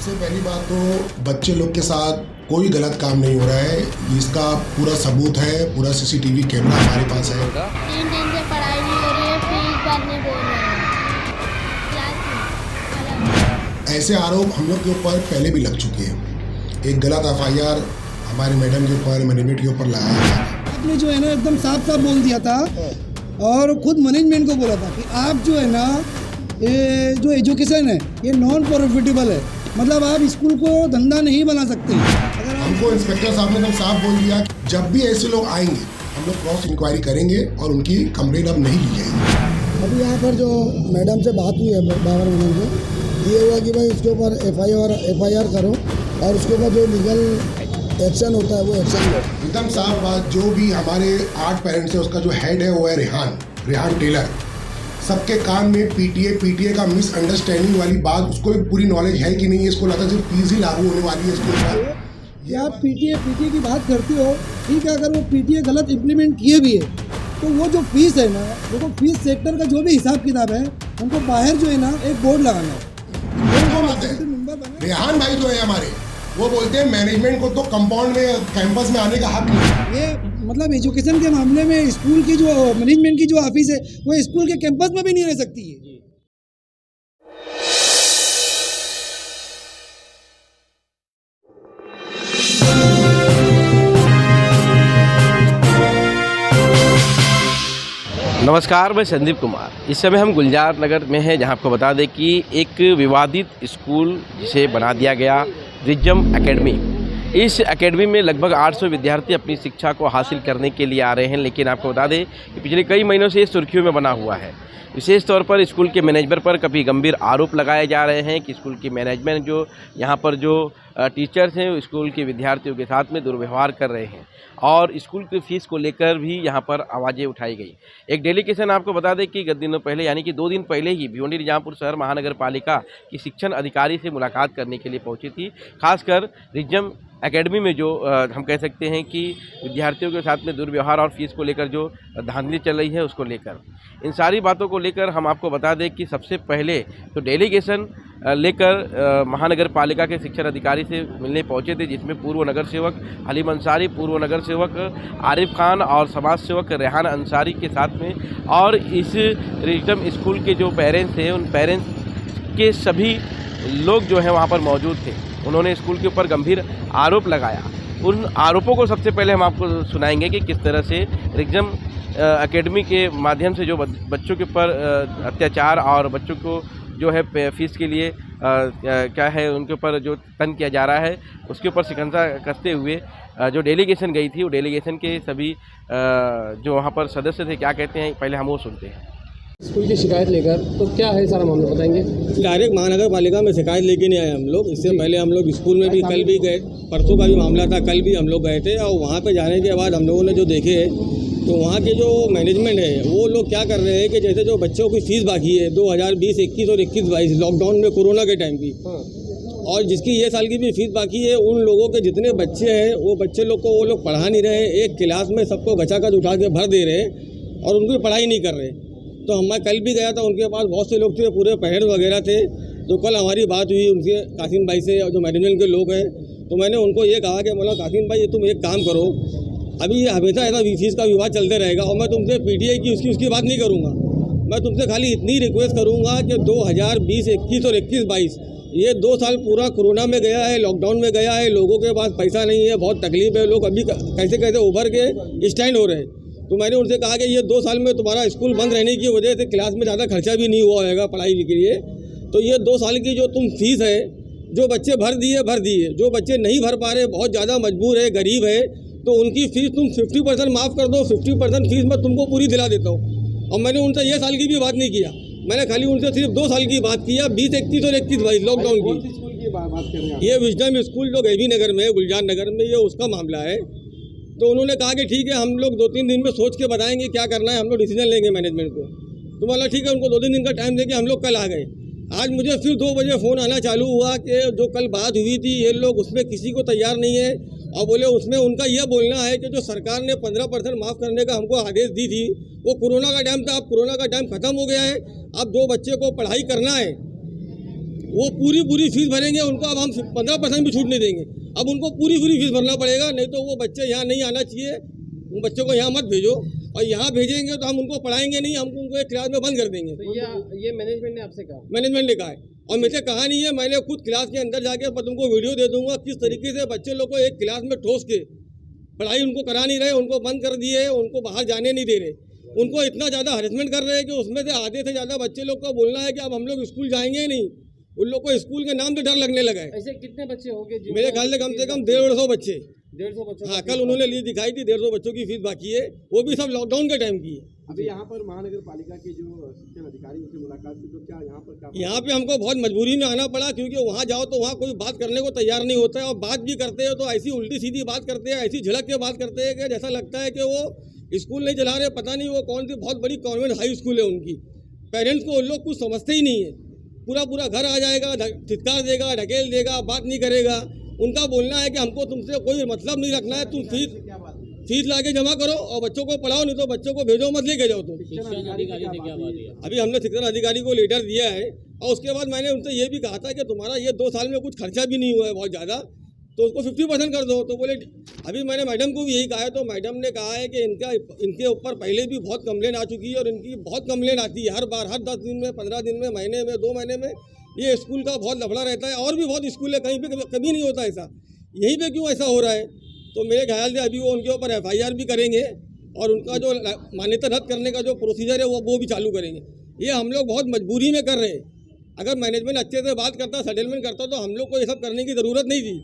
सबसे पहली बात तो बच्चे लोग के साथ कोई गलत काम नहीं हो रहा है, इसका पूरा सबूत है, पूरा सीसीटीवी कैमरा हमारे पास है। 3 दिन से पढ़ाई नहीं हो रही है, फीस भरने बोल रहे हैं। ऐसे आरोप हम लोग के ऊपर पहले भी लग चुके हैं। एक गलत FIR हमारे मैडम के ऊपर, मैनेजमेंट के ऊपर लगाया गया। आपने जो है ना एकदम साफ साफ बोल दिया था और खुद मैनेजमेंट को बोला था कि आप जो है ना ये जो एजुकेशन है ये नॉन प्रॉफिटेबल है, मतलब आप स्कूल को धंधा नहीं बना सकते। अगर हमको इंस्पेक्टर साहब ने तो साफ बोल दिया, जब भी ऐसे लोग आएंगे हम लोग क्रॉस इंक्वायरी करेंगे और उनकी कंप्लेंट अब नहीं ली जाएगी। अभी यहाँ पर जो मैडम से बात हुई है, बाबर मैडम से ये हुआ कि भाई उसके ऊपर FIR करो और उसके ऊपर जो लीगल एक्शन होता है वो एक्शन लो। एकदम साफ बात, जो भी हमारे 8 पेरेंट्स है उसका जो हेड है वो है रेहान टेलर। सबके कान में PTA का मिसअंडरस्टैंडिंग वाली बात, उसको भी पूरी नॉलेज है कि नहीं, इसको लगता है सिर्फ फीस ही लागू होने वाली है इसके ऊपर। ये आप PTA की बात करते हो, ठीक है, अगर वो PTA गलत इम्प्लीमेंट किए भी है तो वो जो फीस है ना, देखो फीस सेक्टर का जो भी हिसाब किताब है उनको बाहर जो है ना एक बोर्ड लगाना है। रेहान भाई जो है हमारे, वो बोलते हैं मैनेजमेंट को तो कंपाउंड में कैंपस में आने का हक नहीं है। ये मतलब एजुकेशन के मामले में स्कूल की जो मैनेजमेंट की जो ऑफिस है वो स्कूल के कैंपस में भी नहीं रह सकती है। नमस्कार, मैं संदीप कुमार। इस समय हम गुलजार नगर में हैं, जहां आपको बता दें कि एक विवादित स्कूल जिसे बना दिया गया रिजम एकेडमी। इस एकेडमी में लगभग 800 विद्यार्थी अपनी शिक्षा को हासिल करने के लिए आ रहे हैं, लेकिन आपको बता दें कि पिछले कई महीनों से ये सुर्खियों में बना हुआ है। विशेष तौर पर स्कूल के मैनेजमेंट पर काफ़ी गंभीर आरोप लगाए जा रहे हैं कि स्कूल की मैनेजमेंट जो यहाँ पर जो टीचर्स हैं स्कूल के विद्यार्थियों के साथ में दुर्व्यवहार कर रहे हैं और स्कूल की फ़ीस को लेकर भी यहाँ पर आवाज़ें उठाई गई। एक डेलीगेशन आपको बता दें कि गत दिनों पहले यानी कि 2 दिन पहले ही भिवंडी निजामपुर शहर महानगर पालिका की शिक्षण अधिकारी से मुलाकात करने के लिए पहुँची थी। खासकर रिजम एकेडमी में जो हम कह सकते हैं कि विद्यार्थियों के साथ में दुर्व्यवहार और फीस को लेकर जो धांधली चल रही है उसको लेकर, इन सारी बातों को लेकर हम आपको बता दें कि सबसे पहले तो डेलीगेशन लेकर महानगर पालिका के शिक्षण अधिकारी से मिलने पहुंचे थे, जिसमें पूर्व नगर सेवक हलीम अंसारी, पूर्व नगर सेवक आरिफ खान और समाज सेवक रेहान अंसारी के साथ में, और इस रिजम स्कूल के जो पेरेंट्स थे उन पेरेंट्स के सभी लोग जो हैं वहाँ पर मौजूद थे। उन्होंने स्कूल के ऊपर गंभीर आरोप लगाया। उन आरोपों को सबसे पहले हम आपको सुनाएंगे कि किस तरह से रिजम एकेडमी के माध्यम से जो बच्चों के ऊपर अत्याचार और बच्चों को जो है फीस के लिए क्या है उनके ऊपर जो तंग किया जा रहा है उसके ऊपर शिकंजा कसते हुए जो डेलीगेशन गई थी, वो डेलीगेशन के सभी जो वहाँ पर सदस्य थे क्या कहते हैं, पहले हम वो सुनते हैं। स्कूल की शिकायत लेकर तो क्या है सारा मामला बताएंगे? डायरेक्ट महानगर पालिका में शिकायत लेके नहीं आए हम लोग। इससे पहले हम लोग स्कूल में भी कल भी गए, परसों का भी मामला था, कल भी हम लोग गए थे। और वहाँ पे जाने के बाद हम लोगों ने जो देखे तो वहाँ के जो मैनेजमेंट है वो लोग क्या कर रहे हैं कि जैसे जो बच्चों की फीस बाकी है 2020, 21 और 21-22 लॉकडाउन में कोरोना के टाइम की, और जिसकी ये साल की भी फीस बाकी है, उन लोगों के जितने बच्चे हैं वो बच्चे लोग को वो लोग पढ़ा नहीं रहे। एक क्लास में सबको गचागच उठा के भर दे रहे और उनकी पढ़ाई नहीं कर रहे। तो मैं कल भी गया था, उनके पास बहुत से लोग थे, पूरे पेरेंट्स वगैरह थे। तो कल हमारी बात हुई उनसे, कासिम भाई से, और जो मैनेजमेंट के लोग हैं, तो मैंने उनको ये कहा कि बोला कासिम भाई ये तुम एक काम करो, अभी ये हमेशा ऐसा फीस का विवाद चलते रहेगा और मैं तुमसे PTA की उसकी बात नहीं करूँगा। मैं तुमसे खाली इतनी रिक्वेस्ट करूँगा कि 2020, 21 और 21-22 ये 2 साल पूरा कोरोना में गया है, लॉकडाउन में गया है, लोगों के पास पैसा नहीं है, बहुत तकलीफ है, लोग अभी कैसे कैसे उभर के स्टैंड हो रहे हैं। तो मैंने उनसे कहा कि ये 2 साल में तुम्हारा स्कूल बंद रहने की वजह से क्लास में ज़्यादा खर्चा भी नहीं हुआ होगा पढ़ाई के लिए। तो ये 2 साल की जो तुम फीस है, जो बच्चे भर दिए, जो बच्चे नहीं भर पा रहे, बहुत ज़्यादा मजबूर है, गरीब है, तो उनकी फ़ीस तुम 50% माफ़ कर दो। 50% फीस मैं तुमको पूरी दिला देता हूँ। और मैंने उनसे ये साल की भी बात नहीं किया, मैंने खाली उनसे सिर्फ 2 साल की बात किया, 20, 21 और 21-22 लॉकडाउन की। ये विजडम स्कूल जो गैबी नगर में, गुलजार नगर में, ये उसका मामला है। तो उन्होंने कहा कि ठीक है हम लोग 2-3 दिन में सोच के बताएंगे क्या करना है, हम लोग डिसीजन लेंगे मैनेजमेंट को। तो बोला ठीक है, उनको 2-3 दिन का टाइम देके हम लोग कल आ गए। आज मुझे फिर 2 बजे फ़ोन आना चालू हुआ कि जो कल बात हुई थी ये लोग उसमें किसी को तैयार नहीं है, और बोले उसमें उनका यह बोलना है कि जो सरकार ने 15% माफ़ करने का हमको आदेश दी थी वो कोरोना का टाइम था, अब कोरोना का टाइम ख़त्म हो गया है, अब जो बच्चे को पढ़ाई करना है वो पूरी फीस भरेंगे, उनको अब हम 15% भी छूट नहीं देंगे। अब उनको पूरी फीस भरना पड़ेगा, नहीं तो वो बच्चे यहाँ नहीं आना चाहिए। उन बच्चों को यहाँ मत भेजो, और यहाँ भेजेंगे तो हम उनको पढ़ाएंगे नहीं, हम उनको एक क्लास में बंद कर देंगे। तो ये मैनेजमेंट ने आपसे कहा? मैनेजमेंट ने कहा है, और मुझे कहा नहीं है, मैंने खुद क्लास के अंदर जाके तुमको वीडियो दे दूंगा किस तरीके से बच्चे लोग को एक क्लास में ठोस के पढ़ाई उनको करा नहीं रहे, उनको बंद कर दिए, उनको बाहर जाने नहीं दे रहे, उनको इतना ज़्यादा हरेसमेंट कर रहे हैं कि उसमें से आधे से ज़्यादा बच्चे लोग का बोलना है कि अब हम लोग स्कूल जाएंगे नहीं। उन लोग को स्कूल के नाम से डर लगने लगा है। ऐसे कितने बच्चे होंगे? मेरे ख्याल से कम 150 बच्चे। 150 बच्चों? हाँ, कल उन्होंने ली दिखाई थी, 150 बच्चों की फीस बाकी है, वो भी सब लॉकडाउन के टाइम की है। अभी यहाँ पर महानगर पालिका के जो शिक्षण अधिकारी उनसे मुलाकात की, तो क्या यहाँ पर क्या यहाँ पे हमको बहुत मजबूरी में आना पड़ा, क्योंकि वहाँ जाओ तो वहाँ कोई बात करने को तैयार नहीं होता है, और बात भी करते हो तो ऐसी उल्टी सीधी बात करते हैं, ऐसी झिड़क के बात करते हैं कि जैसा लगता है कि वो स्कूल नहीं चला रहे, पता नहीं वो कौन सी बहुत बड़ी कॉन्वेंट हाई स्कूल है उनकी। पेरेंट्स को उन लोग कुछ समझते ही नहीं है, पूरा घर आ जाएगा, धिक्कार देगा, ढकेल देगा, बात नहीं करेगा। उनका बोलना है कि हमको तुमसे कोई मतलब नहीं रखना है, तुम फीस लाके जमा करो और बच्चों को पढ़ाओ, नहीं तो बच्चों को भेजो मत, लेके जाओ तुम। शिक्षण अधिकारी से क्या बात है? अभी हमने शिक्षण अधिकारी को लेटर दिया है, और उसके बाद मैंने उनसे ये भी कहा था कि तुम्हारा ये 2 साल में कुछ खर्चा भी नहीं हुआ है बहुत ज़्यादा, तो उसको 50% कर दो। तो बोले, अभी मैंने मैडम को भी यही कहा है, तो मैडम ने कहा है कि इनके ऊपर पहले भी बहुत कंप्लेन आ चुकी है, और इनकी बहुत कंप्लेन आती है हर बार, हर 10 दिन में, 15 दिन में, महीने में, 2 महीने में। ये स्कूल का बहुत लफड़ा रहता है, और भी बहुत स्कूल है, कहीं पे कभी नहीं होता ऐसा, यहीं पे क्यों ऐसा हो रहा है? तो मेरे ख्याल से अभी वो उनके ऊपर FIR भी करेंगे, और उनका जो मान्यता रद्द करने का जो प्रोसीजर है वो भी चालू करेंगे। ये हम लोग बहुत मजबूरी में कर रहे हैं। अगर मैनेजमेंट अच्छे से बात करता, सेटलमेंट करता, तो हम लोग को ये सब करने की ज़रूरत नहीं थी,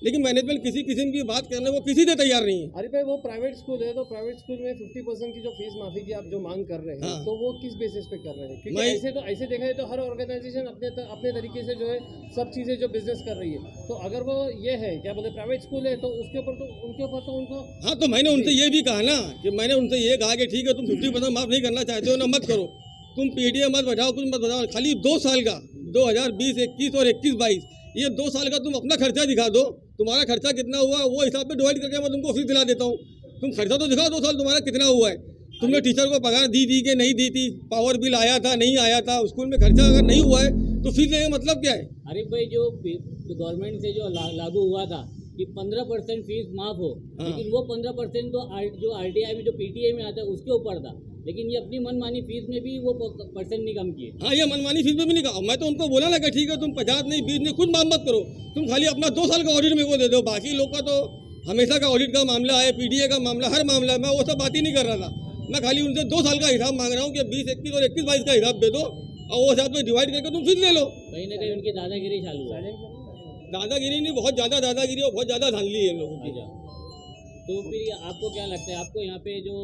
लेकिन मैनेजमेंट किसी किस्म की बात करने को किसी से तैयार नहीं है। अरे भाई, वो प्राइवेट स्कूल है, तो प्राइवेट स्कूल में 50% की जो फीस माफी की आप जो मांग कर रहे हैं, हाँ। तो वो किस बेसिस पे कर रहे हैं? क्योंकि ऐसे देखा जाए तो हर ऑर्गेनाइजेशन अपने तरीके से जो है सब चीज़ें जो बिजनेस कर रही है, तो अगर वो ये है क्या बोले प्राइवेट स्कूल है, तो उसके ऊपर तो उनको हाँ, तो मैंने उनसे ये भी कहा ना, कि मैंने उनसे ये कहा कि ठीक है, तुम 50% माफ़ नहीं करना चाहते हो ना, मत करो, तुम PTA मत बढ़ाओ, कुछ मत बढ़ाओ, खाली 2 साल का 2020, 21 और 21-22 ये 2 साल का तुम अपना खर्चा दिखा दो, तुम्हारा खर्चा कितना हुआ वो हिसाब पे डिवाइड करके मैं तुमको फीस दिला देता हूँ। तुम खर्चा तो दिखाओ 2 साल तुम्हारा कितना हुआ है, तुमने टीचर को पगार दी कि नहीं दी थी, पावर बिल आया था नहीं आया था, स्कूल में खर्चा अगर नहीं हुआ है तो फीस लेने का मतलब क्या है? अरे भाई, जो गवर्नमेंट से जो लागू हुआ था कि 15% फीस माफ हो, लेकिन वो 15% तो जो RTI में जो PTA में आता है उसके ऊपर था, लेकिन ये अपनी मनमानी फीस में भी वो % नहीं कम किए। हाँ, ये मनमानी फीस में भी नहीं कहा। मैं तो उनको बोला ना कि ठीक है, तुम 50 नहीं 20 नहीं, खुद माफ मत करो, तुम खाली अपना 2 साल का ऑडिट मेरे को दे दो, बाकी लोग का तो हमेशा का ऑडिट का मामला है, PTA का मामला, हर मामला है, मैं वो सब बात ही नहीं कर रहा था। मैं खाली उनसे 2 साल का हिसाब मांग रहा हूँ कि 20, 21 और 21-22 का हिसाब दे दो, और वो हिसाब में डिवाइड करके तुम फीस ले लो। कहीं ना कहीं उनकी दादागिरी चालू है। दादागिरी नहीं, बहुत ज़्यादा दादागिरी और बहुत ज़्यादा धांधली है इन लोगों की। तो फिर आपको क्या लगता है, आपको यहाँ पे जो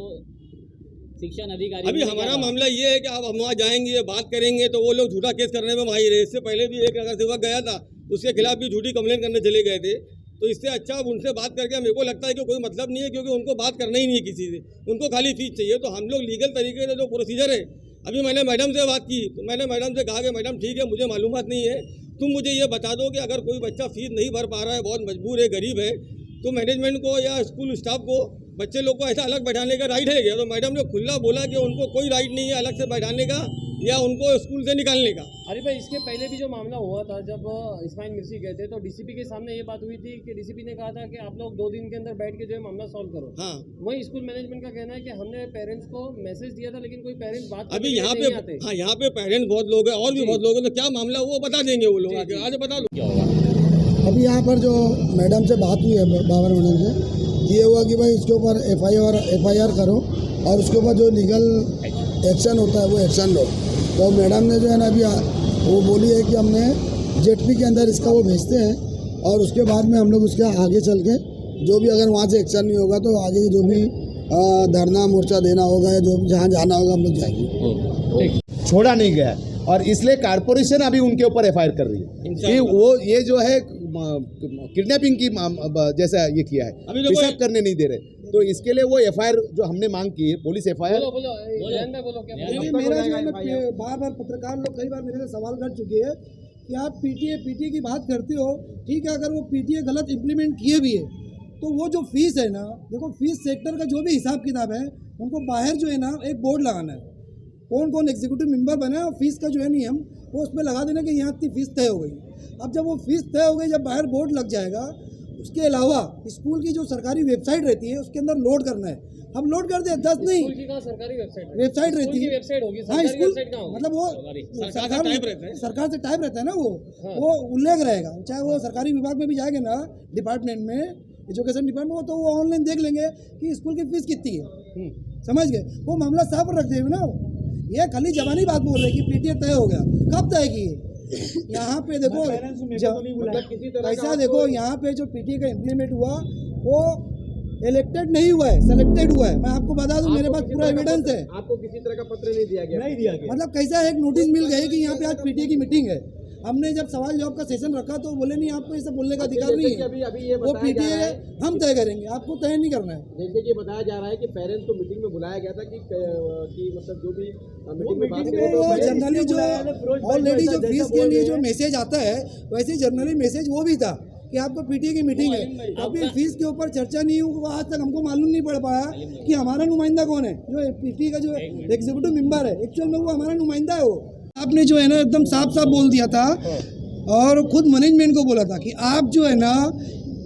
शिक्षण अधिकारी, अभी हमारा मामला ये है कि अब हम वहाँ जाएंगे, बात करेंगे, तो वो लोग झूठा केस करने में माहिर है। इससे पहले भी एक नगर सेवक गया था, उसके खिलाफ भी झूठी कंप्लेंट करने चले गए थे। तो इससे अच्छा अब उनसे बात करके मेरे को लगता है कि कोई मतलब नहीं है, क्योंकि उनको बात करना ही नहीं है किसी से, उनको खाली फीस चाहिए। तो हम लोग लीगल तरीके से जो प्रोसीजर है, अभी मैंने मैडम से बात की, तो मैंने मैडम से कहा कि मैडम ठीक है, मुझे मालूमात नहीं है, तुम मुझे ये बता दो कि अगर कोई बच्चा फीस नहीं भर पा रहा है, बहुत मजबूर है, गरीब है, तो मैनेजमेंट को या स्कूल स्टाफ को बच्चे लोग को ऐसा अलग बैठाने का राइट है क्या? तो मैडम ने खुला बोला कि उनको कोई राइट नहीं है अलग से बैठाने का या उनको स्कूल से निकालने का। अरे भाई, इसके पहले भी जो मामला हुआ था, जब इस्माइल मिर्ची गए थे, तो DCP के सामने ये बात हुई थी कि DCP ने कहा था कि आप लोग 2 दिन के अंदर बैठ के जो है मामला सॉल्व करो। हाँ, वही स्कूल मैनेजमेंट का कहना है कि हमने पेरेंट्स को मैसेज दिया था, लेकिन कोई पेरेंट्स बात अभी यहाँ पे, हाँ, यहाँ पे पेरेंट्स बहुत लोग हैं और भी बहुत लोग हैं, तो क्या मामला वो बता देंगे वो लोग आगे, आज बता दो क्या होगा। अभी यहाँ पर जो मैडम से बात हुई है, बाबर मैडम से, ये हुआ कि भाई इसके ऊपर FIR करो और उसके ऊपर जो लीगल एक्शन होता है वो एक्शन लो। तो मैडम ने जो है ना अभी वो बोली है कि हमने JTP के अंदर इसका वो भेजते हैं, और उसके बाद में हम लोग उसके आगे चल के जो भी अगर वहाँ से एक्शन नहीं होगा तो आगे जो भी धरना मोर्चा देना होगा या जो जहाँ जाना होगा हम लोग जाएंगे। छोड़ा नहीं गया, और इसलिए कारपोरेशन अभी उनके ऊपर FIR कर रही है कि वो ये जो है किडनैपिंग की जैसा ये किया है, पेशाब करने नहीं दे रहे, तो इसके लिए वो FIR जो हमने मांग की है, पुलिस FIR। मेरा जो है बार बार पत्रकार लोग कई बार मेरे से सवाल कर चुके हैं कि आप PTA की बात करते हो, ठीक है, अगर वो PTA गलत इम्प्लीमेंट किए भी है तो वो जो फीस है ना, देखो फीस सेक्टर का जो भी हिसाब किताब है उनको बाहर जो है ना एक बोर्ड लगाना है, कौन कौन एग्जीक्यूटिव मेंबर बना है, और फीस का जो है नियम वो उसमें लगा देना कि यहाँ इतनी फीस तय हो गई। अब जब वो फीस तय हो गई, जब बाहर बोर्ड लग जाएगा, उसके अलावा स्कूल की जो सरकारी वेबसाइट रहती है उसके अंदर लोड करना है। हम लोड कर दे 10 नहीं, स्कूल की कहाँ सरकारी वेबसाइट रहती है, वेबसाइट होगी, हाँ सरकारी स्कूल वेबसाइट कहाँ होगी? मतलब वो सरकार से टाइप रहता है ना, वो उल्लेख रहेगा। चाहे वो सरकारी विभाग में भी जाएंगे ना, डिपार्टमेंट में, एजुकेशन डिपार्टमेंट में, तो वो ऑनलाइन देख लेंगे कि स्कूल की फीस कितनी है, समझ गए? वो मामला साफ रख देंगे ना। ये खाली जबानी बात बोल रहे कि पीटीए तय हो गया, कब तय की? यहाँ पे देखो पैसा, देखो यहाँ पे जो पीटीए का इम्प्लीमेंट हुआ वो इलेक्टेड नहीं हुआ है, सेलेक्टेड हुआ है। मैं आपको बता दूं, मेरे पास पूरा एविडेंस है। आपको किसी तरह का पत्र नहीं दिया गया? मतलब कैसा है, एक नोटिस मिल गई कि यहाँ पे आज पीटीए की मीटिंग है। हमने जब सवाल जवाब का सेशन रखा तो बोले नहीं, आपको ये सब बोलने का अधिकार नहीं है, अभी ये वो पीटीए हम तय करेंगे, आपको तय नहीं करना है। जैसे कि बताया जा रहा है कि पेरेंट्स को मीटिंग में बुलाया गया था कि मतलब जो भी मीटिंग में बात करें, वो जनरली जो ऑलरेडी जो फीस के लिए जो मैसेज आता है, वैसे जनरली मैसेज वो भी था कि आपको पीटीए की मीटिंग है। अभी फीस के ऊपर चर्चा नहीं हुई, आज तक हमको मालूम नहीं पड़ पाया कि हमारा नुमाइंदा कौन है। जो पीटीए का जो एग्जीक्यूटिव मेंबर है, एक्चुअल में वो हमारा नुमाइंदा है। वो आपने जो है ना एकदम साफ साफ बोल दिया था, और खुद मैनेजमेंट को बोला था कि आप जो है ना,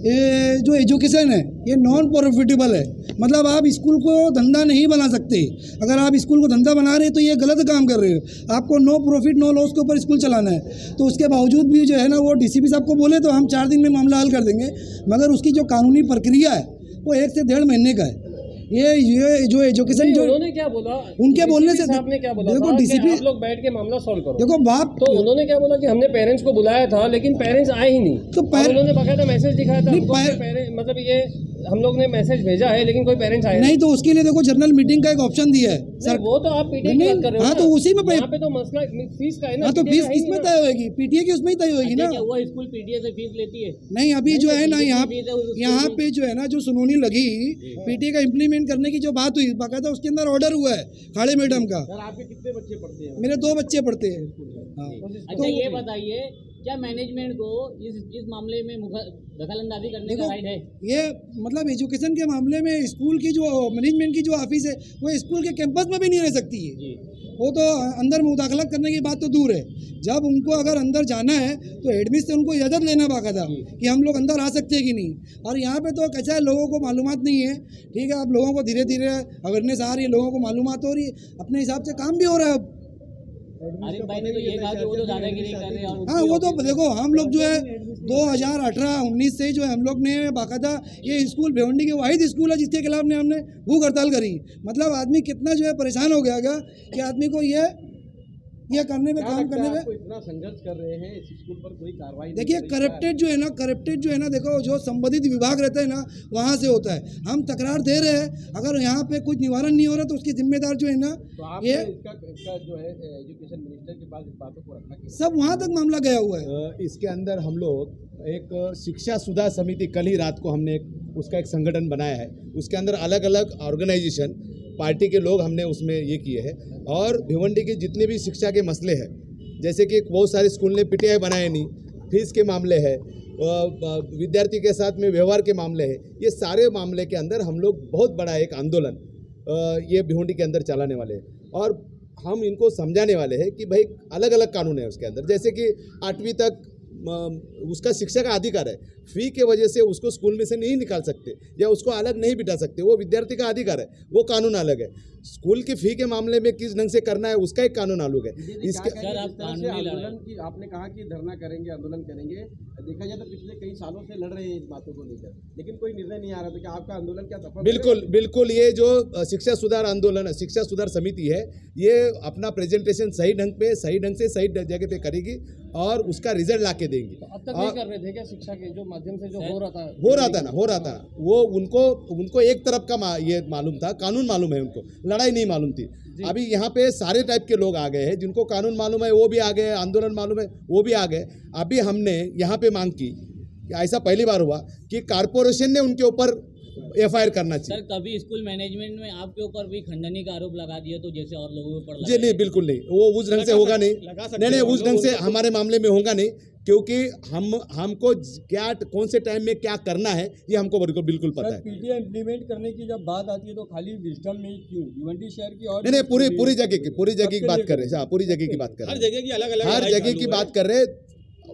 ये जो एजुकेशन है ये नॉन प्रॉफिटेबल है। मतलब आप स्कूल को धंधा नहीं बना सकते। अगर आप स्कूल को धंधा बना रहे हैं तो ये गलत काम कर रहे हो। आपको नो प्रॉफिट नो लॉस के ऊपर स्कूल चलाना है। तो उसके बावजूद भी जो है ना, वो डीसीपी साहब को बोले तो हम 4 दिन में मामला हल कर देंगे, मगर उसकी जो कानूनी प्रक्रिया है वो 1 से 1.5 महीने का है। ये जो एजुकेशन, जो उन्होंने क्या बोला, उनके बोलने से आपने क्या बोला, देखो कि डीसीपी आप लोग बैठ के मामला सॉल्व करो। देखो बाप, तो उन्होंने क्या बोला कि हमने पेरेंट्स को बुलाया था लेकिन पेरेंट्स आए ही नहीं। तो उन्होंने बकायदा मैसेज दिखाया था हमको कि मतलब ये हम लोग ने मैसेज भेजा है लेकिन कोई पेरेंट्स आए नहीं। तो उसके लिए देखो जर्नल मीटिंग का एक ऑप्शन दिया है सर। वो तो आप पीटीए की बात कर रहे हो। हाँ, तो उसी में यहाँ पे तो मसला फीस का है ना। हाँ, तो फीस किस में तय होगी? पीटीए की उसमें ही तय होगी ना। वो स्कूल पीटीए से फीस लेती है? नहीं, अभी जो है ना यहाँ पे जो है ना, जो सुनवाई लगी पीटीए का इम्प्लीमेंट करने की जो बात हुई, बाकायदा उसके अंदर ऑर्डर हुआ है खाड़े मैडम का। सर आपके कितने बच्चे पढ़ते हैं? मेरे 2 बच्चे पढ़ते हैं। अच्छा, ये बताइए क्या मैनेजमेंट को इस मामले में दखलंदाजी करने का राइट है? ये मतलब एजुकेशन के मामले में स्कूल की जो मैनेजमेंट की जो ऑफिस है वो स्कूल के कैंपस में भी नहीं रह सकती है। वो तो अंदर मुदाखलत करने की बात तो दूर है। जब उनको अगर अंदर जाना है तो एडमिट से उनको इजाज़त लेना बाकायदा कि हम लोग अंदर आ सकते हैं कि नहीं। और यहाँ पे तो कैसा है, लोगों को मालूमात नहीं है। ठीक है, अब लोगों को धीरे धीरे अवेयरनेस आ रही है, लोगों को मालूमात हो रही है, अपने हिसाब से काम भी हो रहा है। अब आरिफ भाई ने तो ये कहा कि वो तो दादागिरी कर रहे हैं। हाँ, वो तो देखो हम लोग जो है 2018-19 से जो है हम लोग ने बाकायदा ये स्कूल भिवंडी के वाहिद स्कूल है जिसके खिलाफ ने हमने भूख हड़ताल करी। मतलब आदमी कितना जो है परेशान हो गया कि आदमी को ये करने में, काम करने में इतना संघर्ष कर रहे हैं, इस स्कूल पर कोई कार्रवाई? देखिए करप्टेड जो है ना, देखो जो संबंधित विभाग रहते हैं ना, वहाँ से होता है। हम तकरार दे रहे हैं, अगर यहाँ पे कुछ निवारण नहीं हो रहा तो उसकी जिम्मेदार जो है ना, तो ये इसका जो है एजुकेशन मिनिस्टर के पास इस बातों को रखा सब वहाँ तक मामला गया हुआ है। इसके अंदर हम लोग एक शिक्षा सुधार समिति, कल ही रात को हमने उसका एक संगठन बनाया है। उसके अंदर अलग अलग ऑर्गेनाइजेशन, पार्टी के लोग हमने उसमें ये किए हैं। और भिवंडी के जितने भी शिक्षा के मसले हैं, जैसे कि बहुत सारे स्कूल ने पीटीआई बनाए नहीं, फीस के मामले हैं, विद्यार्थी के साथ में व्यवहार के मामले हैं, ये सारे मामले के अंदर हम लोग बहुत बड़ा एक आंदोलन ये भिवंडी के अंदर चलाने वाले हैं। और हम इनको समझाने वाले हैं कि भाई अलग अलग कानून है उसके अंदर, जैसे कि 8वीं तक उसका शिक्षा का अधिकार है। फी के वजह से उसको स्कूल में से नहीं निकाल सकते या उसको अलग नहीं बिठा सकते, वो विद्यार्थी का अधिकार है, वो कानून अलग है। स्कूल की फी के मामले में किस ढंग से करना है उसका एक कानून अलग है। इसके आंदोलन की आपने कहा कि धरना करेंगे, आंदोलन करेंगे, देखा जाए तो पिछले कई सालों से लड़ रहे हैं इस बातों को लेकर, लेकिन कोई निर्णय नहीं आ रहा था कि आपका आंदोलन क्या सफल? बिल्कुल ये जो शिक्षा सुधार आंदोलन है, शिक्षा सुधार समिति है, ये अपना प्रेजेंटेशन सही ढंग से सही जगह पे करेगी और उसका रिजल्ट ला के देंगी। अब तक नहीं कर रहे थे क्या शिक्षा के जो माध्यम से जो हो रहा था वो उनको एक तरफ का ये मालूम था, कानून मालूम है, उनको लड़ाई नहीं मालूम थी। अभी यहाँ पे सारे टाइप के लोग आ गए हैं, जिनको कानून मालूम है वो भी आ गए, आंदोलन मालूम है वो भी आ गए। अभी हमने यहाँ पे मांग की, ऐसा पहली बार हुआ कि कारपोरेशन ने उनके ऊपर FIR करना सर चाहिए। कभी स्कूल मैनेजमेंट में आपके ऊपर भी खंडनी का आरोप लगा दिया तो जैसे और लोगों के ऊपर जी नहीं, बिल्कुल नहीं, वो उस ढंग से होगा नहीं। नहीं, उस ढंग से हमारे मामले में होगा नहीं, क्योंकि हमको क्या कौन से टाइम में क्या करना है ये हमको बिल्कुल पता है। पीटीए इम्प्लीमेंट करने की जब बात आती है तो खाली विजडम में ही क्यों, भिवंडी शहर की और नहीं, पूरी जगह की बात कर रहे हैं, पूरी जगह की बात कर रहे हैं, हर जगह की अलग-अलग हर जगह की बात कर रहे हैं।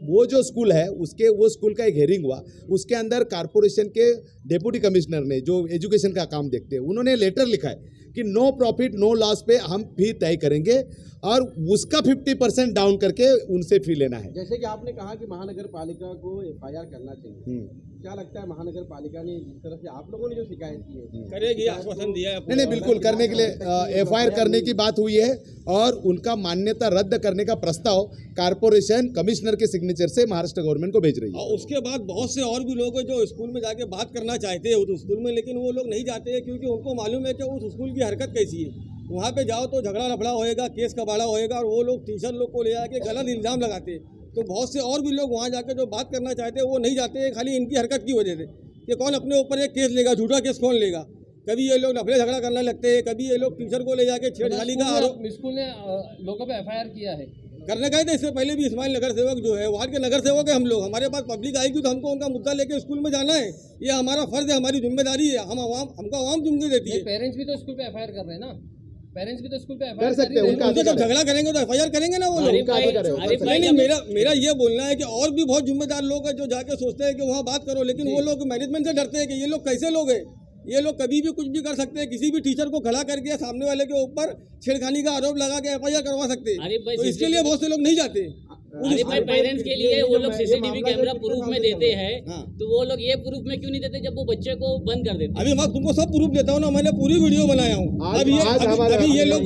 वो जो स्कूल है वो स्कूल का एक हेयरिंग हुआ, उसके अंदर कारपोरेशन के डिप्टी कमिश्नर ने जो एजुकेशन का काम देखते हैं उन्होंने लेटर लिखा है कि नो प्रॉफिट नो लॉस पे हम फी तय करेंगे और उसका 50% डाउन करके उनसे फी लेना है। जैसे कि आपने कहा कि महानगर पालिका को FIR करना चाहिए, क्या लगता है महानगर पालिका ने जिस तरह से आप लोगों ने जो शिकायत की है करेगी, आश्वासन दिया है? नहीं, बिल्कुल करने के लिए FIR करने की बात हुई है और उनका मान्यता रद्द करने का प्रस्ताव कारपोरेशन कमिश्नर के सिग्नेचर से महाराष्ट्र गवर्नमेंट को भेज रही है। और उसके बाद बहुत से और भी लोग हैं जो स्कूल में जाके बात करना चाहते हैं उस स्कूल में, लेकिन वो लोग नहीं जाते हैं क्योंकि उनको मालूम है कि उस स्कूल की हरकत कैसी है। वहाँ पे जाओ तो झगड़ा लफड़ा होएगा, केस कबाड़ा होएगा और वो लोग टीचर लोग को ले आके गलत इल्ज़ाम लगाते हैं। तो बहुत से और भी लोग वहाँ जाकर जो बात करना चाहते हैं वो नहीं जाते हैं, खाली इनकी हरकत की वजह से कि कौन अपने ऊपर एक केस लेगा, झूठा केस कौन लेगा। कभी ये लोग लफड़े झगड़ा करने लगते हैं, कभी ये लोग टीचर को ले जाके छेड़छाड़ी का आरोप। स्कूल ने लोगों पे FIR किया है करने गए थे इससे पहले भी। इस्माइल नगर सेवक जो है वार्ड के नगर सेवक है हम लोग, हमारे पास पब्लिक आएगी तो हमको उनका मुद्दा लेके स्कूल में जाना है, ये हमारा फर्ज है, हमारी जिम्मेदारी है। हमको आवाम जिम्मेदारी देती है। पेरेंट्स भी तो स्कूल पे FIR कर रहे हैं ना, पेरेंट्स भी तो स्कूल पे FIR कर सकते हैं, उनसे जब झगड़ा करेंगे तो FIR करेंगे ना वो लोग। नहीं, मेरा ये बोलना है कि और भी बहुत जिम्मेदार लोग हैं जो जाके सोचते हैं कि वहाँ बात करो, लेकिन वो लोग मैनेजमेंट से डरते हैं कि ये लोग कैसे लोग हैं, ये लोग कभी भी कुछ भी कर सकते हैं, किसी भी टीचर को खड़ा करके सामने वाले के ऊपर छेड़खानी का आरोप लगा के FIR करवा सकते हैं। तो इसके लिए बहुत से लोग नहीं जाते। अरे भाई पेरेंट्स के लिए वो लोग CCTV कैमरा प्रूफ में देते हैं, तो वो लोग ये प्रूफ में क्यों नहीं देते जब वो बच्चे को बंद कर देते? अभी मैं तुमको सब प्रूफ देता हूँ ना, मैंने पूरी वीडियो बनाया हूँ। अभी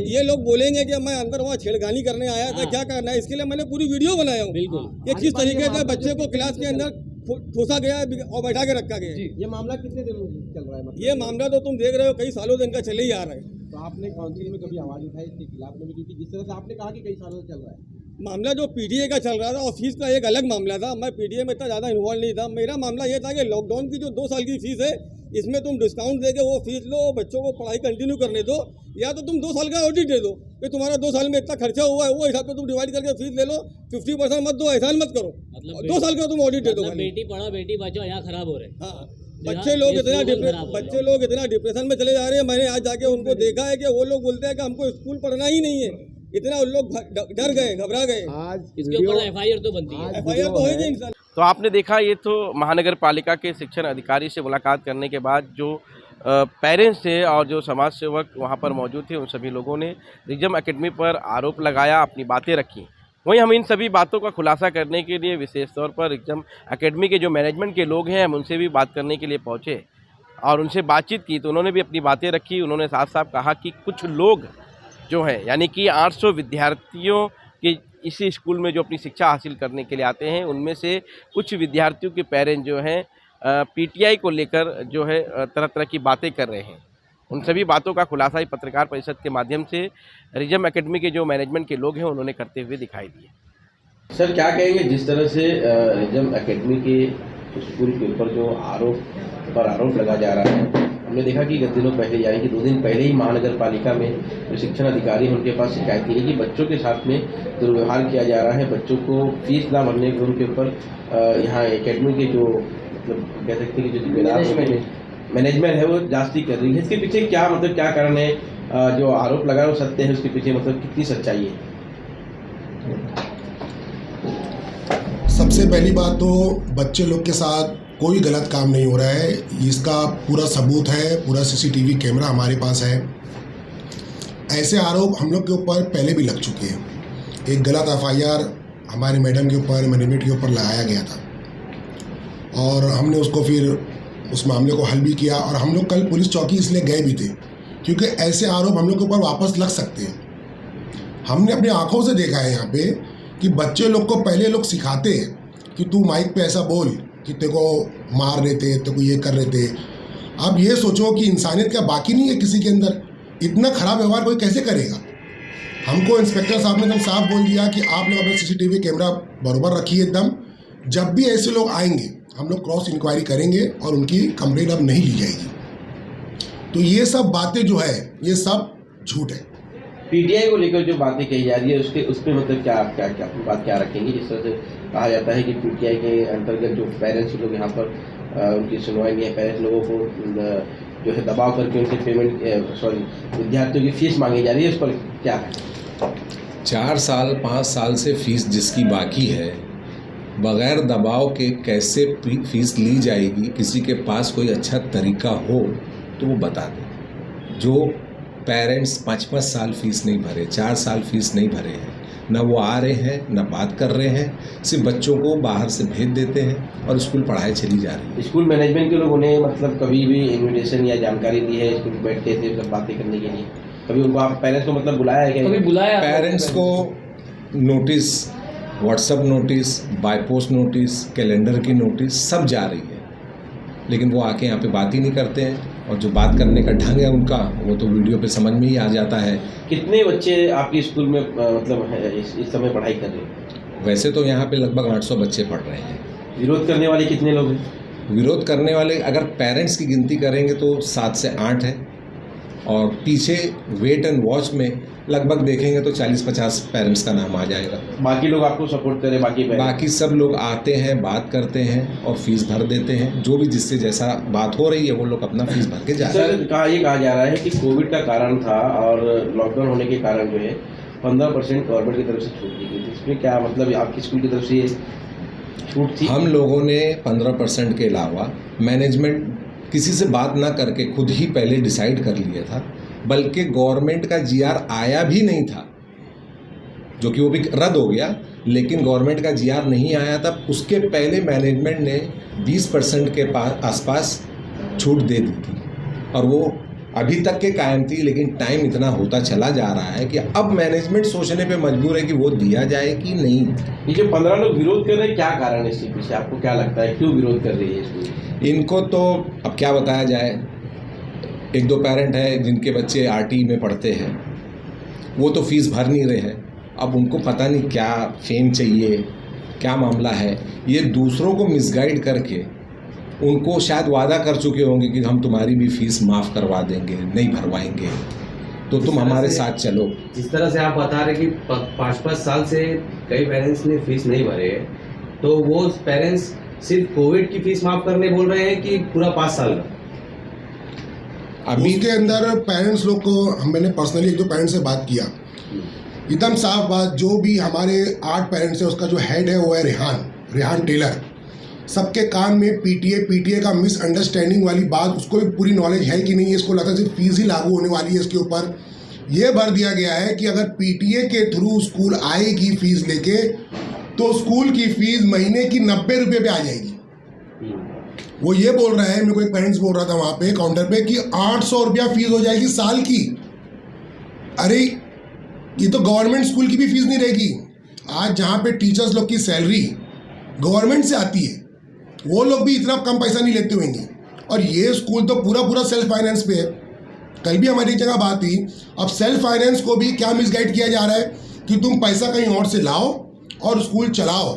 ये लोग बोलेंगे कि मैं अंदर वहाँ छेड़खानी करने आया था, क्या करना है, इसके लिए मैंने पूरी वीडियो बनाया हूँ। बिल्कुल, कि किस तरीके से बच्चे को क्लास के अंदर ठोसा गया और बैठा के रखा गया। ये मामला कितने दिनों से चल रहा है? मतलब ये मामला तो तुम देख रहे हो कई सालों से इनका चले ही आ रहा है। तो आपने काउंसिल में कभी आवाज उठाई इसके खिलाफ में? क्योंकि जिस तरह से आपने कहा कि कई सालों से चल रहा है मामला, जो PTA का चल रहा था और फीस का एक अलग मामला था। मैं PTA में इतना ज़्यादा इन्वॉल्व नहीं था। मेरा मामला ये था कि लॉकडाउन की जो 2 साल की फीस है इसमें तुम डिस्काउंट दे के वो फीस लो, बच्चों को पढ़ाई कंटिन्यू करने दो, या तो तुम 2 साल का ऑडिट दे दो कि तुम्हारा 2 साल में इतना खर्चा हुआ है, वो हिसाब से तुम डिवाइड करके फीस ले लो। 50% मत दो, एहसान मत करो, मतलब 2 साल का तुम ऑडिट दे दो। बेटी पढ़ाओ बेटी बचाओ यहाँ खराब हो रहे हैं। हाँ, बच्चे लोग इतना डिप्रेशन में चले जा रहे हैं। मैंने आज जाके उनको देखा है कि वो लोग बोलते हैं कि हमको स्कूल पढ़ना ही नहीं है, इतना उन लोग डर गए, घबरा गए। इसके ऊपर FIR तो बनती है, FIR तो होगी इंसान। तो आपने देखा, ये तो महानगर पालिका के शिक्षण अधिकारी से मुलाकात करने के बाद जो पेरेंट्स थे और जो समाज सेवक वहाँ पर मौजूद थे, उन सभी लोगों ने रिजम एकेडमी पर आरोप लगाया, अपनी बातें रखी। वहीं हम इन सभी बातों का खुलासा करने के लिए विशेष तौर पर रिजम एकेडमी के जो मैनेजमेंट के लोग हैं, हम उनसे भी बात करने के लिए पहुँचे और उनसे बातचीत की, तो उन्होंने भी अपनी बातें रखी। उन्होंने साफ साफ कहा कि कुछ लोग जो है, यानी कि 800 विद्यार्थियों के इसी स्कूल में जो अपनी शिक्षा हासिल करने के लिए आते हैं, उनमें से कुछ विद्यार्थियों के पेरेंट्स जो हैं PTI को लेकर जो है तरह तरह की बातें कर रहे हैं। उन सभी बातों का खुलासा ही पत्रकार परिषद के माध्यम से रिजम एकेडमी के जो मैनेजमेंट के लोग हैं उन्होंने करते हुए दिखाई दिए। सर, क्या कहेंगे जिस तरह से रिजम एकेडमी के स्कूल के ऊपर जो आरोप लगा जा रहा है? हमने देखा कि गत दिनों पहले, यानी कि 2 दिन पहले ही महानगर पालिका में जो शिक्षण अधिकारी हैं उनके पास शिकायत की है कि बच्चों के साथ में दुर्व्यवहार किया जा रहा है, बच्चों को फीस ना भरने के उनके ऊपर यहाँ एकेडमी के जो मतलब कह सकते हैं कि जो जिम्मेदार मैनेजमेंट है वो जास्ती कर रही है। इसके पीछे क्या मतलब क्या कारण है? जो आरोप लगा वो सत्य है, उसके पीछे मतलब कितनी सच्चाई है? सबसे पहली बात तो बच्चे लोग के साथ कोई गलत काम नहीं हो रहा है, इसका पूरा सबूत है, पूरा CCTV कैमरा हमारे पास है। ऐसे आरोप हम लोग के ऊपर पहले भी लग चुके हैं। एक गलत FIR हमारे मैडम के ऊपर, मैनेजमेंट के ऊपर लगाया गया था और हमने उसको फिर उस मामले को हल भी किया और हम लोग कल पुलिस चौकी इसलिए गए भी थे क्योंकि ऐसे आरोप हम लोग के ऊपर वापस लग सकते हैं। हमने अपनी आंखों से देखा है यहाँ पे कि बच्चे लोग को पहले लोग सिखाते हैं कि तू माइक पे ऐसा बोल कि तेरे को मार रहे थे, तेरे को ये कर रहे थे। अब ये सोचो कि इंसानियत क्या बाकी नहीं है किसी के अंदर? इतना ख़राब व्यवहार कोई कैसे करेगा? हमको इंस्पेक्टर साहब ने एकदम साफ बोल दिया कि आप लोग अपना CCTV कैमरा बराबर रखिए एकदम। जब भी ऐसे लोग आएंगे हम लोग क्रॉस इंक्वायरी करेंगे और उनकी कंप्लेंट अब नहीं ली जाएगी। तो ये सब बातें जो है ये सब झूठ है। पीटीआई को लेकर जो बातें कही जा रही है उसमें मतलब क्या क्या क्या बात क्या रखेंगे? जिस तरह से कहा जाता है कि पीटीआई के अंतर्गत जो पेरेंट्स लोग यहाँ पर उनकी सुनवाई नहीं है, पेरेंट्स लोगों को जो है दबाव करके उनसे विद्यार्थियों की फीस मांगी जा रही है, उस पर क्या है? 4 साल 5 साल से फीस जिसकी बाकी है, बगैर दबाव के कैसे फीस ली जाएगी? किसी के पास कोई अच्छा तरीका हो तो वो बता दे। जो पेरेंट्स 5-5 साल फीस नहीं भरे, 4 साल फीस नहीं भरे हैं, ना वो आ रहे हैं ना बात कर रहे हैं, सिर्फ बच्चों को बाहर से भेज देते हैं और स्कूल पढ़ाई चली जा रही है। स्कूल मैनेजमेंट के लोगों ने मतलब कभी भी इन्विटेशन या जानकारी दी है स्कूल बैठते थे सब बातें करने के लिए? कभी उनको आप पेरेंट्स को मतलब बुलाया है क्या? कभी बुलाया? पेरेंट्स को notice, WhatsApp notice, by post notice, calendar की नोटिस सब जा रही है, लेकिन वो आके यहाँ पे बात ही नहीं करते हैं। और जो बात करने का ढंग है उनका, वो तो वीडियो पे समझ में ही आ जाता है। कितने बच्चे आपके स्कूल में मतलब इस समय पढ़ाई कर रहे हैं? वैसे तो यहाँ पे लगभग 800 बच्चे पढ़ रहे हैं। विरोध करने वाले कितने लोग हैं? विरोध करने वाले अगर पेरेंट्स की गिनती करेंगे तो 7 से 8 है, और पीछे वेट एंड वॉच में लगभग देखेंगे तो 40-50 पेरेंट्स का नाम आ जाएगा। बाकी लोग आपको सपोर्ट करें? बाकी सब लोग आते हैं, बात करते हैं और फीस भर देते हैं। जो भी जिससे जैसा बात हो रही है वो लोग अपना फीस भर के जा रहे हैं। ये कहा जा रहा है कि कोविड का कारण था और लॉकडाउन होने के कारण जो है 15% गवर्नमेंट की तरफ से छूट दी गई थी। इसमें क्या मतलब आपकी स्कूल की तरफ से छूट थी? हम लोगों ने 15% के अलावा मैनेजमेंट किसी से बात ना करके खुद ही पहले डिसाइड कर लिया था, बल्कि गवर्नमेंट का जीआर आया भी नहीं था, जो कि वो भी रद्द हो गया, लेकिन गवर्नमेंट का जीआर नहीं आया था। उसके पहले मैनेजमेंट ने 20% के आसपास छूट दे दी थी और वो अभी तक के कायम थी, लेकिन टाइम इतना होता चला जा रहा है कि अब मैनेजमेंट सोचने पे मजबूर है कि वो दिया जाए कि नहीं। ये जो 15 लोग विरोध कर रहे हैं, क्या कारण है इसके पीछे? आपको क्या लगता है क्यों विरोध कर रही है स्कूल? इनको तो अब क्या बताया जाए। 1-2 पेरेंट हैं जिनके बच्चे आरटी में पढ़ते हैं, वो तो फीस भर नहीं रहे हैं। अब उनको पता नहीं क्या फेम चाहिए, क्या मामला है, ये दूसरों को मिसगाइड करके उनको शायद वादा कर चुके होंगे कि हम तुम्हारी भी फीस माफ़ करवा देंगे, नहीं भरवाएंगे तो तुम हमारे साथ चलो। जिस तरह से आप बता रहे कि 5-5 साल से कई पेरेंट्स ने फीस नहीं भरे, तो वो पेरेंट्स सिर्फ कोविड की फीस माफ़ करने बोल रहे हैं कि पूरा 5 साल का? अभी के अंदर पेरेंट्स लोग को मैंने पर्सनली 1-2 पेरेंट्स से बात किया, एकदम साफ बात, जो भी हमारे 8 पेरेंट्स है उसका जो हेड है वो है रेहान टेलर। सबके कान में पीटीए का मिसअंडरस्टैंडिंग वाली बात, उसको भी पूरी नॉलेज है कि नहीं है, इसको लगता है सिर्फ फीस ही लागू होने वाली है इसके ऊपर। ये भर दिया गया है कि अगर पीटीए के थ्रू स्कूल आएगी फीस लेके तो स्कूल की फीस महीने की 90 रुपये पे आ जाएगी। वो ये बोल रहा है, मेरे को एक पेरेंट्स बोल रहा था वहाँ पे काउंटर पे कि 800 रुपया फीस हो जाएगी साल की। अरे ये तो गवर्नमेंट स्कूल की भी फीस नहीं रहेगी। आज जहाँ पे टीचर्स लोग की सैलरी गवर्नमेंट से आती है, वो लोग भी इतना कम पैसा नहीं लेते होंगे, और ये स्कूल तो पूरा सेल्फ फाइनेंस पे है। कल भी हमारी जगह बात हुई, अब सेल्फ फाइनेंस को भी क्या मिसगाइड किया जा रहा है कि तुम पैसा कहीं और से लाओ और स्कूल चलाओ।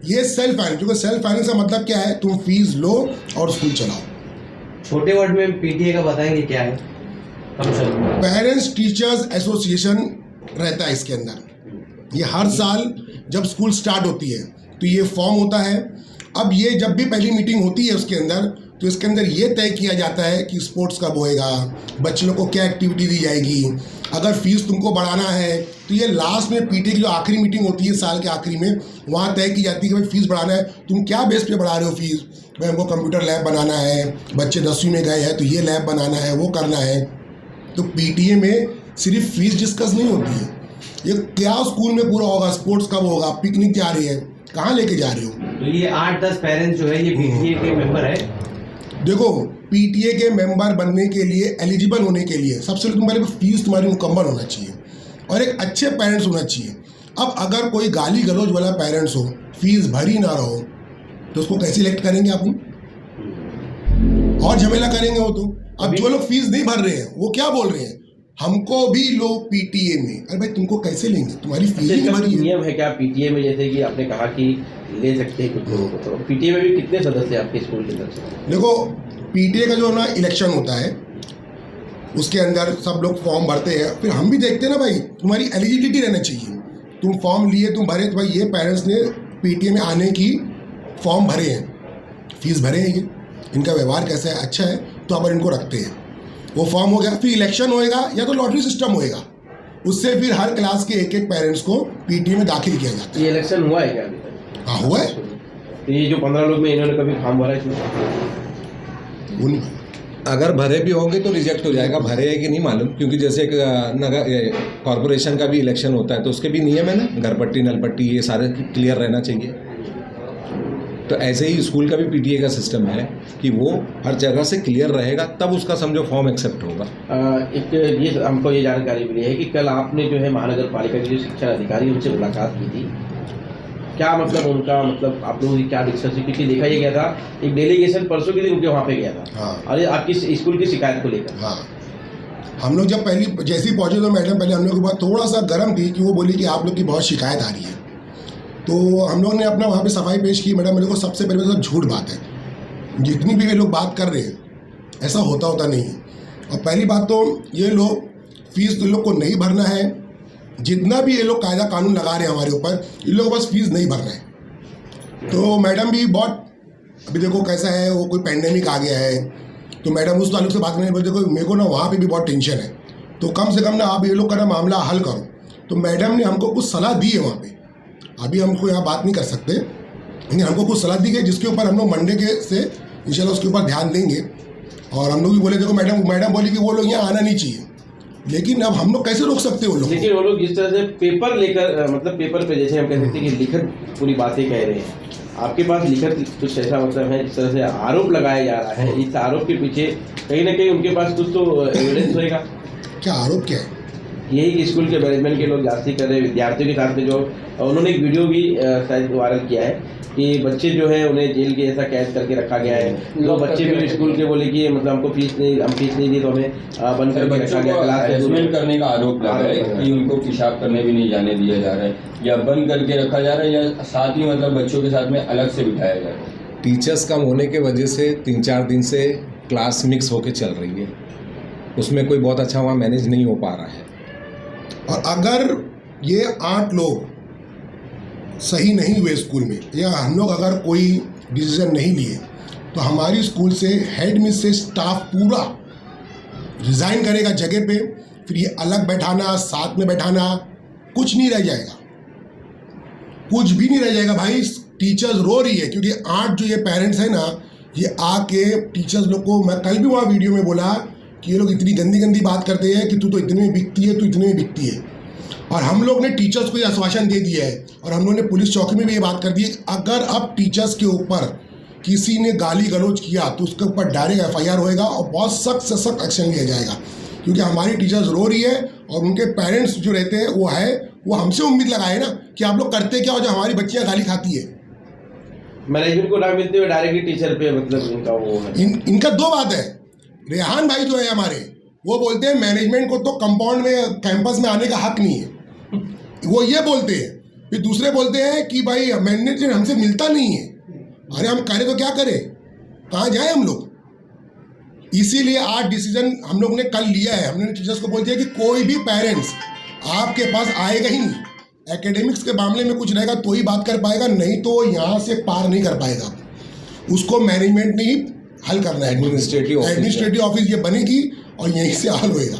ये सेल्फ फाइनेंस, क्योंकि सेल्फ फाइनेंस का मतलब क्या है, तुम फीस लो और स्कूल चलाओ। छोटे वर्ड में पीटीए का बताएंगे क्या है? पेरेंट्स टीचर्स एसोसिएशन रहता है इसके अंदर। ये हर साल जब स्कूल स्टार्ट होती है तो ये फॉर्म होता है। अब ये जब भी पहली मीटिंग होती है उसके अंदर, तो इसके अंदर ये तय किया जाता है कि स्पोर्ट्स कब होएगा, बच्चों को क्या एक्टिविटी दी जाएगी, अगर फीस तुमको बढ़ाना है तो ये लास्ट में पीटीए की जो आखिरी मीटिंग होती है साल के आखिरी में, वहाँ तय की जाती है कि भाई फीस बढ़ाना है, तुम क्या बेस पे बढ़ा रहे हो फीस। भाई हमको कंप्यूटर लैब बनाना है, बच्चे 10वीं में गए हैं तो ये लैब बनाना है, वो करना है। तो पीटीए में सिर्फ फीस डिस्कस नहीं होती है, ये क्या स्कूल में पूरा होगा, स्पोर्ट्स कब होगा, पिकनिक जा रही है, कहाँ लेके जा रहे हो। तो ये 8-10 पेरेंट्स जो है ये पीटीए के मेंबर है। देखो, पीटीए के मेंबर बनने के लिए, एलिजिबल होने के लिए सबसे पहले तुम्हारे फीस तुम्हारी मुकम्मल होना चाहिए और एक अच्छे पेरेंट्स होना चाहिए। अब अगर कोई गाली गलौज वाला पेरेंट्स हो, फीस भरी ना रहो, तो उसको कैसे इलेक्ट करेंगे आप? और झमेला करेंगे वो तो। अब जो लोग फीस नहीं भर रहे हैं वो क्या बोल रहे हैं, हमको भी लो पीटीए में। अरे भाई तुमको कैसे लेंगे, तुम्हारी फीस ही नहीं भरी है। नियम है क्या पीटीए में, जैसे कि आपने कहा कि ले सकते हैं कुछ लोगों को, तो पीटीए में भी कितने सदस्य आपके स्कूल के अंदर से? देखो, पीटीए का जो ना इलेक्शन होता है, उसके अंदर सब लोग फॉर्म भरते हैं, फिर हम भी देखते हैं ना भाई, तुम्हारी एलिजिबिलिटी रहना चाहिए। तुम फॉर्म लिए, तुम भरे, तो भाई ये पेरेंट्स ने पीटीए में आने की फॉर्म भरे हैं, फीस भरे हैं, ये इनका व्यवहार कैसा है, अच्छा है, तो अपन इनको रखते हैं। वो फॉर्म हो गया, फिर इलेक्शन होएगा या तो लॉटरी सिस्टम होएगा, उससे फिर हर क्लास के एक एक पेरेंट्स को पीटीए में दाखिल किया जाता है। ये इलेक्शन हुआ है क्या अभी तक? हाँ हुआ है। तो ये जो 15 लोग में इन्होंने कभी फॉर्म भरा इसमें? अगर भरे भी होंगे तो रिजेक्ट हो जाएगा, भरे है कि नहीं मालूम, क्योंकि जैसे एक नगर कॉरपोरेशन का भी इलेक्शन होता है तो उसके भी नियम है ना, घर पट्टी नल पट्टी ये सारे क्लियर रहना चाहिए। तो ऐसे ही स्कूल का भी पीटीए का सिस्टम है कि वो हर जगह से क्लियर रहेगा, तब उसका समझो फॉर्म एक्सेप्ट होगा। एक ये हमको ये जानकारी मिली है कि कल आपने जो है महानगर पालिका के जो शिक्षा अधिकारी उनसे मुलाकात की थी, क्या मतलब उनका, मतलब आप लोगों की क्या डिस्कस हुई? क्योंकि देखा ये गया था एक डेलीगेशन परसों के दिन उनके वहाँ पे गया था। हाँ। और आपकी स्कूल की शिकायत को लेकर। हाँ, हम लोग जब जैसे ही पहुँचे तो मैडम पहले हम लोग के पास थोड़ा सा गर्म थी कि वो बोली कि आप लोग की बहुत शिकायत आ रही है। तो हम लोगों ने अपना वहाँ पे सफाई पेश की। मैडम मेरे को सबसे पहले तो झूठ बात है, जितनी भी वे लोग बात कर रहे हैं ऐसा होता नहीं है। और पहली बात तो ये लोग फीस तो लोग को नहीं भरना है, जितना भी ये लोग कायदा कानून लगा रहे हैं हमारे ऊपर, इन लोगों को बस फीस नहीं भरना है। तो मैडम भी बहुत, अभी देखो कैसा है, वो कोई पैंडेमिक आ गया है, तो मैडम उस ताल्लुक से बात करने बोलते, देखो मेरे को ना वहाँ पे भी बहुत टेंशन है, तो कम से कम ना आप ये लोग का ना मामला हल करो। तो मैडम ने हमको कुछ सलाह दी है वहाँ पे, अभी हमको यहाँ बात नहीं कर सकते, लेकिन हमको कुछ सलाह दी गई जिसके ऊपर हम लोग मंडे के से इंशाल्लाह उसके ऊपर ध्यान देंगे। और हम लोग भी बोले देखो मैडम बोली कि वो लोग यहाँ आना नहीं चाहिए, लेकिन अब हम लोग कैसे रोक सकते हैं वो लोग? लेकिन वो लोग जिस तरह से पेपर लेकर, मतलब पेपर पे जैसे हम कह सकते हैं कि लिखित पूरी बातें कह रहे हैं, आपके पास लिखित कुछ ऐसा मतलब है जिस तरह से आरोप लगाया जा रहा है, इस आरोप के पीछे कहीं ना कहीं उनके पास कुछ तो एविडेंस होएगा। क्या आरोप क्या है? यही कि स्कूल के मैनेजमेंट के लोग जास्ती कर रहे हैं विद्यार्थियों के साथ में, जो उन्होंने एक वीडियो भी शायद वायरल किया है कि बच्चे जो है उन्हें जेल के ऐसा कैद करके रखा गया है। तो बच्चे भी स्कूल के बोले कि मतलब हमको फीस नहीं दी तो हमें बंद करके रखा गया, क्लास हैरेसमेंट करने का आरोप लगा है कि उनको पेशाब करने भी नहीं जाने दिया जा रहा है, या बंद करके रखा जा रहा है, या साथ ही मतलब बच्चों के साथ में अलग से बिठाया जा रहा है। टीचर्स कम होने के वजह से 3-4 दिन से क्लास मिक्स होके चल रही है, उसमें कोई बहुत अच्छा वहाँ मैनेज नहीं हो पा रहा है। और अगर ये 8 लोग सही नहीं हुए स्कूल में, या हम लोग अगर कोई डिसीजन नहीं लिए, तो हमारी स्कूल से हेड मिस से स्टाफ पूरा रिज़ाइन करेगा जगह पे, फिर ये अलग बैठाना, साथ में बैठाना, कुछ नहीं रह जाएगा, कुछ भी नहीं रह जाएगा भाई। टीचर्स रो रही है क्योंकि 8 जो ये पेरेंट्स हैं ना, ये आके टीचर्स लोग को, मैं कल भी वहाँ वीडियो में बोला कि ये लोग इतनी गंदी बात करते हैं कि तू तो इतने में बिकती है, तू इतने में बिकती है। और हम लोग ने टीचर्स को ये आश्वासन दे दिया है, और हम लोग ने पुलिस चौकी में भी ये बात कर दी है, अगर अब टीचर्स के ऊपर किसी ने गाली गलौज किया तो उसके ऊपर डायरेक्ट FIR होएगा और बहुत सख्त से सख्त एक्शन लिया जाएगा। क्योंकि हमारी टीचर्स रो रही है और उनके पेरेंट्स जो रहते हैं वो हमसे उम्मीद लगाए ना कि आप लोग करते क्या हो जो हमारी बच्चियाँ गाली खाती है। मैनेजमेंट को ना मिलते हुए डायरेक्टली टीचर पे मतलब इनका वो है। इनका 2 बात है। रेहान भाई जो है हमारे, वो बोलते हैं मैनेजमेंट को तो कंपाउंड में, कैंपस में आने का हक नहीं है, वो ये बोलते हैं। फिर दूसरे बोलते हैं कि भाई मैनेजमेंट हमसे मिलता नहीं है। अरे हम करें तो क्या करें, कहाँ जाए हम लोग? इसीलिए आज डिसीजन हम लोग ने कल लिया है। हमने टीचर्स को बोल दिया कि कोई भी पेरेंट्स आपके पास आएगा ही नहीं, एकेडमिक्स के मामले में कुछ रहेगा तो ही बात कर पाएगा, नहीं तो यहाँ से पार नहीं कर पाएगा। उसको मैनेजमेंट ने ही हल करना है। एडमिनिस्ट्रेटिव ऑफिस ये बनेगी और यहीं से हल होएगा।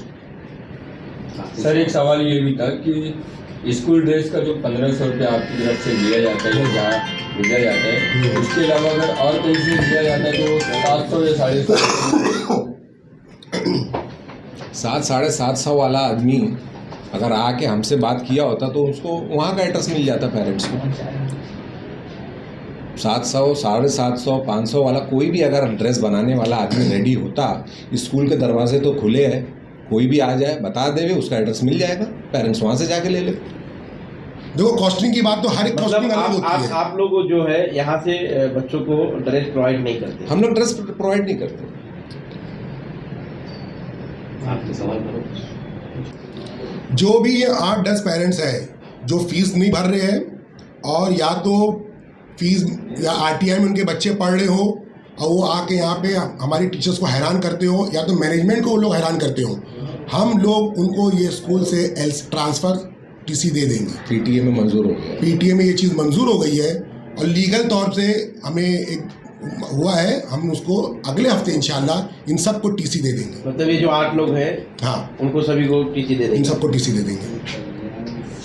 सर एक सवाल ये भी था कि स्कूल ड्रेस का जो 1500 रुपये आपकी तरफ से लिया जाता है, जहाँ भेजा जाता है, उसके अलावा अगर और कहीं से लिया जाता है तो 700 या 750 700-750 वाला आदमी अगर आके हमसे बात किया होता तो उसको वहाँ का एड्रेस मिल जाता पेरेंट्स को। 700, 750, 500 वाला कोई भी अगर ड्रेस बनाने वाला आदमी रेडी होता, स्कूल के दरवाजे तो खुले हैं, कोई भी आ जाए बता देवे, उसका एड्रेस मिल जाएगा, पेरेंट्स वहाँ से जाके ले ले। देखो कॉस्टिंग की बात तो हर एक कॉस्टिंग अलग होती है। आप लोग जो है यहाँ से बच्चों को ड्रेस प्रोवाइड नहीं करते? हम लोग ड्रेस प्रोवाइड नहीं करते। आपके सवाल करो। जो भी ये 8-10 पेरेंट्स हैं जो फीस नहीं भर रहे हैं, और या तो फीस या RTI में उनके बच्चे पढ़ रहे हो, और वो आके यहाँ पे हमारी टीचर्स को हैरान करते हो या तो मैनेजमेंट को वो लोग हैरान करते हो, हम लोग उनको ये स्कूल से ट्रांसफ़र टीसी दे देंगे। पीटीए में मंजूर हो गया, पीटीए में ये चीज़ मंजूर हो गई है और लीगल तौर से हमें एक हुआ है, हम उसको अगले हफ्ते इंशाल्लाह इन सबको टीसी दे देंगे। मतलब ये जो 8 लोग हैं, हाँ, उनको सभी को टीसी दे देंगे, इन सबको टीसी दे देंगे।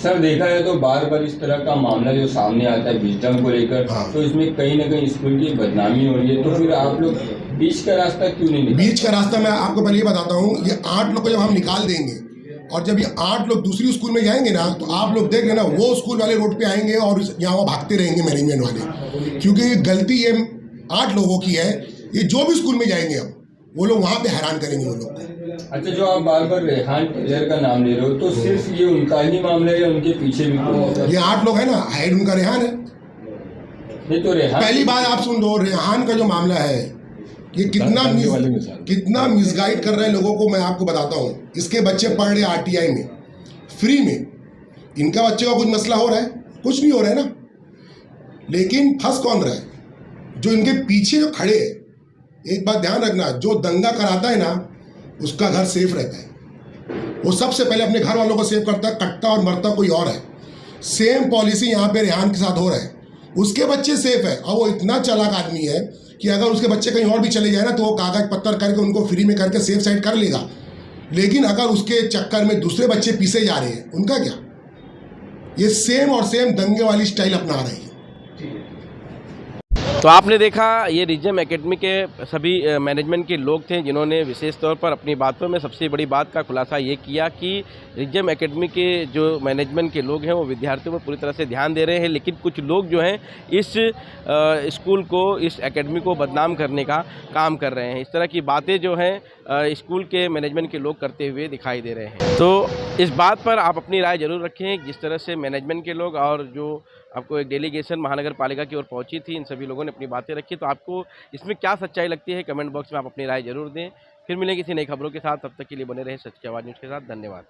सर देखा जाए तो बार बार इस तरह का मामला जो सामने आता है विजडम को लेकर, हाँ। तो इसमें कहीं ना कहीं स्कूल की बदनामी हो रही है, तो फिर आप लोग बीच का रास्ता क्यों नहीं निकालते? बीच का रास्ता मैं आपको पहले ये बताता हूँ, ये 8 लोग को जब हम निकाल देंगे और जब ये 8 लोग दूसरी स्कूल में जाएंगे ना, तो आप लोग देख लेना वो स्कूल वाले रोड पे आएंगे और यहाँ वो भागते रहेंगे मैनेजमेंट वाले, क्योंकि गलती ये 8 लोगों की है। ये जो भी स्कूल में जाएंगे अब वो लोग वहाँ पे हैरान करेंगे वो लोग। अच्छा, जो आप बार बार रेहान टेलर का नाम ले रहे हो, तो सिर्फ ये उनका ही मामला है या उनके पीछे भी कोई होगा? ये 8 लोग है ना, हेड उनका रेहान है। नहीं तो रेहान, पहली बात आप सुन लो, रेहान का जो मामला है ये कितना मिसगाइड कर रहे हैं लोगों को, मैं आपको बताता हूँ। इसके बच्चे पढ़ रहे आरटीआई में फ्री में, इनका बच्चे का कुछ मसला हो रहा है? कुछ नहीं हो रहा है ना। लेकिन फंस कौन रहा है? जो इनके पीछे जो खड़े हैं। एक बात ध्यान रखना, जो दंगा कराता है ना उसका घर सेफ रहता है। वो सबसे पहले अपने घर वालों को सेव करता है, कटता और मरता कोई और है। सेम पॉलिसी यहाँ पे रेहान के साथ हो रहा है। उसके बच्चे सेफ है और वो इतना चालाक आदमी है कि अगर उसके बच्चे कहीं और भी चले जाए ना तो वो कागज पत्तर करके उनको फ्री में करके सेफ साइड कर लेगा। लेकिन अगर उसके चक्कर में दूसरे बच्चे पीछे जा रहे हैं, उनका क्या? ये सेम और सेम दंगे वाली स्टाइल अपना रही है। तो आपने देखा, ये रिजम एकेडमी के सभी मैनेजमेंट के लोग थे जिन्होंने विशेष तौर पर अपनी बातों में सबसे बड़ी बात का खुलासा ये किया कि रिजम एकेडमी के जो मैनेजमेंट के लोग हैं वो विद्यार्थियों पर पूरी तरह से ध्यान दे रहे हैं, लेकिन कुछ लोग जो हैं इस स्कूल को, इस एकेडमी को बदनाम करने का काम कर रहे हैं। इस तरह की बातें जो हैं स्कूल के मैनेजमेंट के लोग करते हुए दिखाई दे रहे हैं। तो इस बात पर आप अपनी राय ज़रूर रखें। जिस तरह से मैनेजमेंट के लोग और जो आपको एक डेलीगेशन महानगर पालिका की ओर पहुंची थी, इन सभी लोगों ने अपनी बातें रखी, तो आपको इसमें क्या सच्चाई लगती है कमेंट बॉक्स में आप अपनी राय ज़रूर दें। फिर मिलेंगे किसी नई खबरों के साथ, तब तक के लिए बने रहे सच की आवाज़ न्यूज़ के साथ। धन्यवाद।